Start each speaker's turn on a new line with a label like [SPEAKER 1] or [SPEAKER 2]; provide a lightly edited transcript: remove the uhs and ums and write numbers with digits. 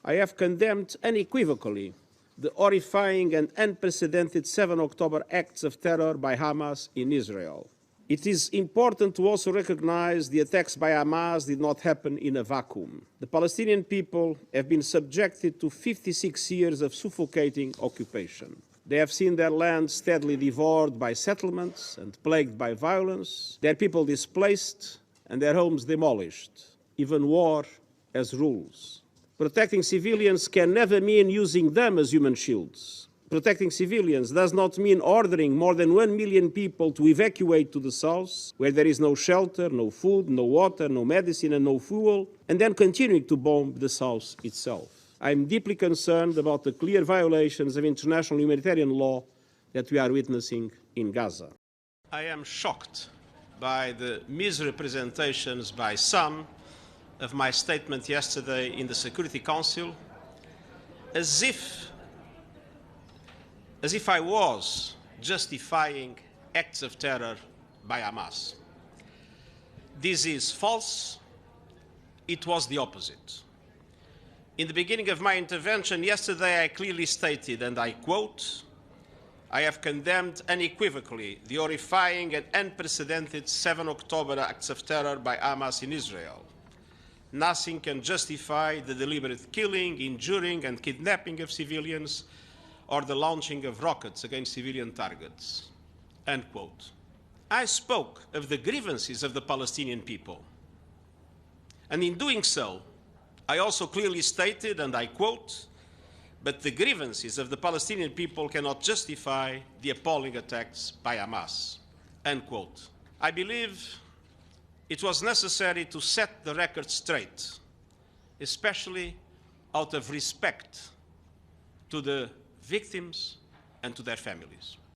[SPEAKER 1] I have condemned unequivocally the horrifying and unprecedented 7 October acts of terror by Hamas in Israel. It is important to also recognize the attacks by Hamas did not happen in a vacuum. The Palestinian people have been subjected to 56 years of suffocating occupation. They have seen their land steadily devoured by settlements and plagued by violence, their people displaced and their homes demolished. Even war has rules. Protecting civilians can never mean using them as human shields. Protecting civilians does not mean ordering more than 1 million people to evacuate to the south, where there is no shelter, no food, no water, no medicine, and no fuel, and then continuing to bomb the south itself. I am deeply concerned about the clear violations of international humanitarian law that we are witnessing in Gaza. I am shocked by the misrepresentations by some of my statement yesterday in the Security Council, as if I was justifying acts of terror by Hamas. This is false. It was the opposite. In the beginning of my intervention yesterday, I clearly stated, and I quote, I have condemned unequivocally the horrifying and unprecedented 7 October acts of terror by Hamas in Israel. Nothing can justify the deliberate killing, injuring, and kidnapping of civilians or the launching of rockets against civilian targets. End quote. I spoke of the grievances of the Palestinian people. And in doing so, I also clearly stated, and I quote, but the grievances of the Palestinian people cannot justify the appalling attacks by Hamas. End quote. I believe it was necessary to set the record straight, especially out of respect to the victims and to their families.